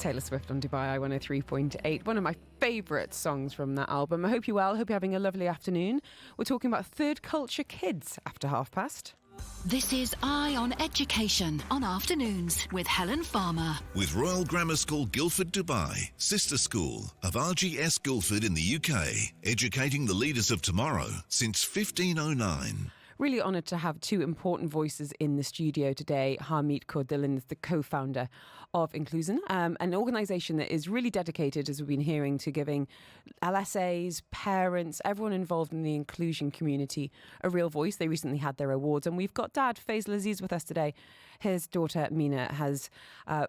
Taylor Swift on Dubai 103.8, one of my favourite songs from that album. I hope you're well, I hope you're having a lovely afternoon. We're talking about third culture kids after past. This is Eye on Education on Afternoons with Helen Farmer. With Royal Grammar School Guildford Dubai, sister school of RGS Guildford in the UK, educating the leaders of tomorrow since 1509. Really honoured to have two important voices in the studio today. Harmeet Kaur Dhillon is the co-founder of Incluzun, an organisation that is really dedicated, as we've been hearing, to giving LSAs, parents, everyone involved in the inclusion community a real voice. They recently had their awards, and we've got Dad Faisal Aziz with us today. His daughter Mina has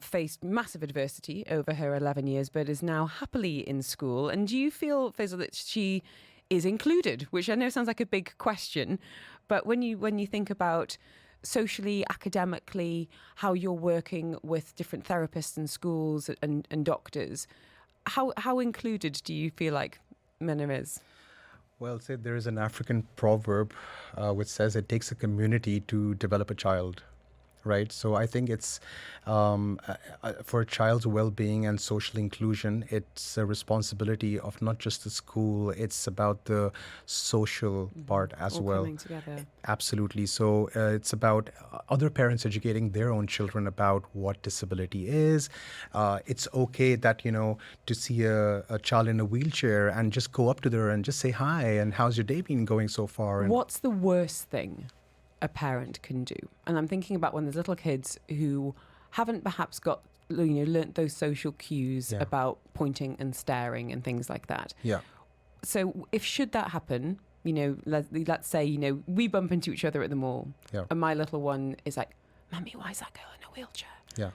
faced massive adversity over her 11 years, but is now happily in school. And do you feel, Faisal, that she is included, which I know sounds like a big question, but when you think about socially, academically, how you're working with different therapists and schools and doctors, how included do you feel like Mina is? Well, say there is an African proverb which says it takes a community to develop a child. Right. So I think it's for a child's well-being and social inclusion, it's a responsibility of not just the school. It's about the social part as all well. Coming together. Absolutely. So it's about other parents educating their own children about what disability is. It's okay that, to see a child in a wheelchair and just go up to her and just say hi and how's your day been going so far. And what's the worst thing a parent can do? And I'm thinking about when there's little kids who haven't perhaps got, learnt those social cues about pointing and staring and things like that. Yeah. So if should that happen, let's say, we bump into each other at the mall, and my little one is like, "Mummy, why is that girl in a wheelchair?" Yeah.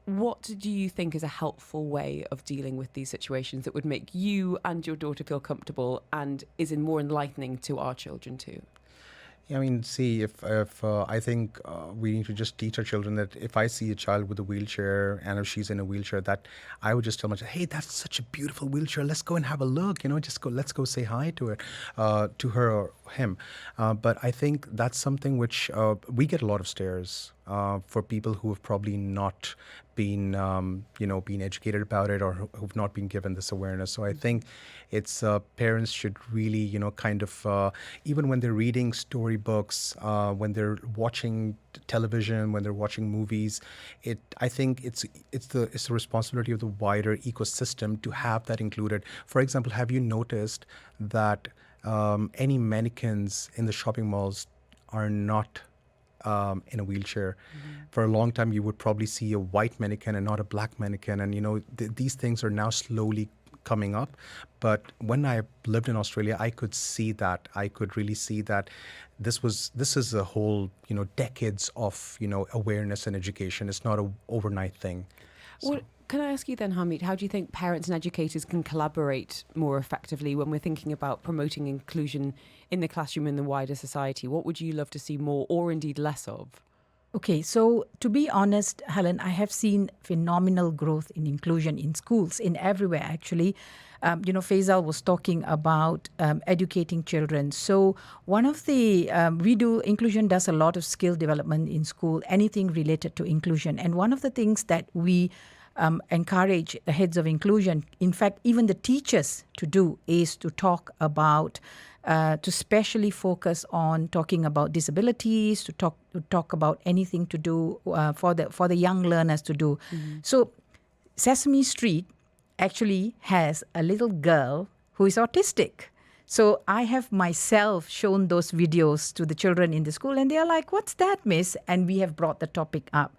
What do you think is a helpful way of dealing with these situations that would make you and your daughter feel comfortable and is more enlightening to our children too? Yeah, I mean, see, if I think we need to just teach our children that if I see a child with a wheelchair and if she's in a wheelchair, that I would just tell my child, hey, that's such a beautiful wheelchair. Let's go and have a look. Let's go say hi to it, to her or him. But I think that's something which we get a lot of stares for people who have probably not been, been educated about it or who've not been given this awareness. So I think it's parents should really, even when they're reading storybooks, when they're watching television, when they're watching movies, I think it's the responsibility of the wider ecosystem to have that included. For example, have you noticed that any mannequins in the shopping malls are not in a wheelchair? For a long time, you would probably see a white mannequin and not a black mannequin. And, these things are now slowly coming up. But when I lived in Australia, I could see that. I could really see that this is a whole, decades of, awareness and education. It's not an overnight thing. Well, can I ask you then, Harmeet, how do you think parents and educators can collaborate more effectively when we're thinking about promoting inclusion in the classroom and the wider society? What would you love to see more or indeed less of? Okay, so to be honest, Helen, I have seen phenomenal growth in inclusion in schools, in everywhere actually. Faisal was talking about educating children. So one of the, Inclusion does a lot of skill development in school, anything related to inclusion. And one of the things that we encourage the heads of inclusion, in fact, even the teachers to do, is to talk about, to specially focus on talking about disabilities, to talk about anything to do for the young learners to do. Mm-hmm. So Sesame Street actually has a little girl who is autistic. So I have myself shown those videos to the children in the school, and they are like, "What's that, miss?" And we have brought the topic up.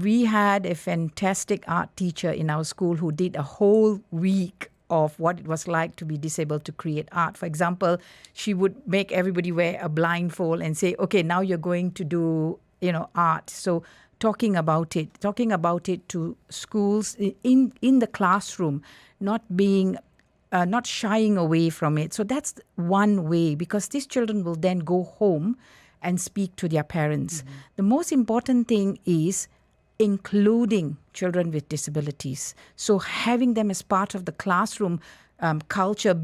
We had a fantastic art teacher in our school who did a whole week of what it was like to be disabled to create art. For example, she would make everybody wear a blindfold and say, "Okay, now you're going to do, art." So talking about it to schools in the classroom, not shying away from it. So that's one way, because these children will then go home and speak to their parents. Mm-hmm. The most important thing is including children with disabilities. So having them as part of the classroom culture,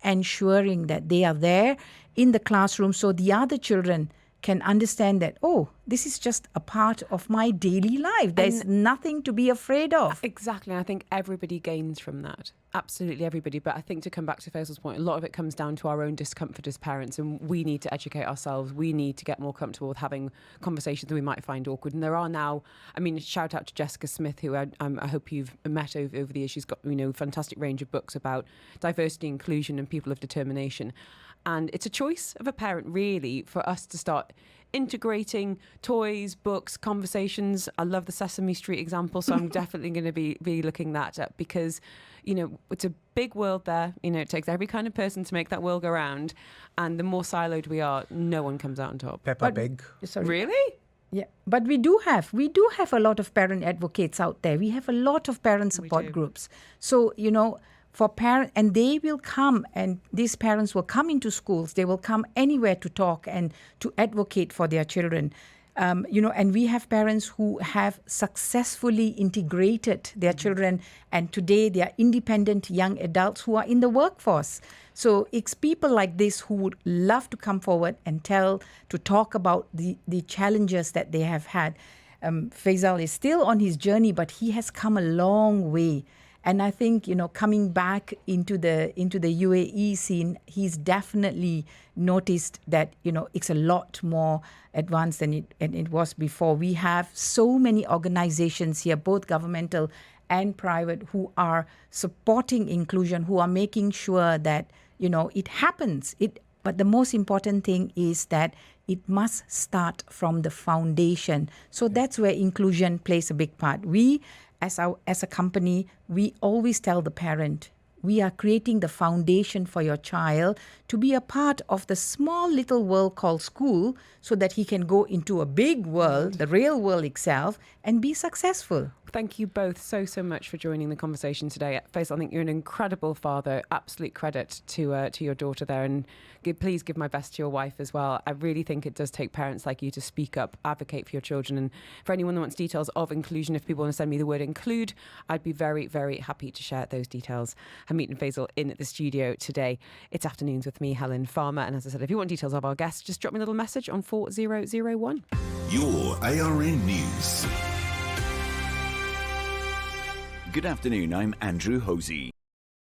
ensuring that they are there in the classroom so the other children can understand that, oh, this is just a part of my daily life. There's nothing to be afraid of. Exactly. And I think everybody gains from that. Absolutely everybody. But I think to come back to Faisal's point, a lot of it comes down to our own discomfort as parents, and we need to educate ourselves. We need to get more comfortable with having conversations that we might find awkward. And there are now, I mean, shout out to Jessica Smith, who I hope you've met over the years. She's got, a fantastic range of books about diversity, inclusion, and people of determination. And it's a choice of a parent, really, for us to start integrating toys, books, conversations. I love the Sesame Street example, so I'm definitely going to be looking that up, because, it's a big world there. It takes every kind of person to make that world go round. And the more siloed we are, no one comes out on top. Peppa Pig. Sorry. Really? Yeah, but we do have a lot of parent advocates out there. We have a lot of parent support groups. So, for parents, and they will come, and these parents will come into schools. They will come anywhere to talk and to advocate for their children. And we have parents who have successfully integrated their children, and today they are independent young adults who are in the workforce. So it's people like this who would love to come forward and to talk about the challenges that they have had. Faisal is still on his journey, but he has come a long way. And I think, coming back into the UAE scene, he's definitely noticed that, it's a lot more advanced than it was before. We have so many organizations here, both governmental and private, who are supporting inclusion, who are making sure that, it happens. But the most important thing is that it must start from the foundation. So that's where inclusion plays a big part. We, as a company, we always tell the parent, we are creating the foundation for your child to be a part of the small little world called school, so that he can go into a big world, the real world itself, and be successful. Thank you both so much for joining the conversation today. Faisal, I think you're an incredible father. Absolute credit to your daughter there, and please give my best to your wife as well. I really think it does take parents like you to speak up, advocate for your children. And for anyone that wants details of inclusion, if people want to send me the word include, I'd be very, very happy to share those details. Harmeet and Faisal in the studio today. It's Afternoons with me, Helen Farmer. And as I said, if you want details of our guests, just drop me a little message on 4001. Your ARN News. Good afternoon, I'm Andrew Hosey.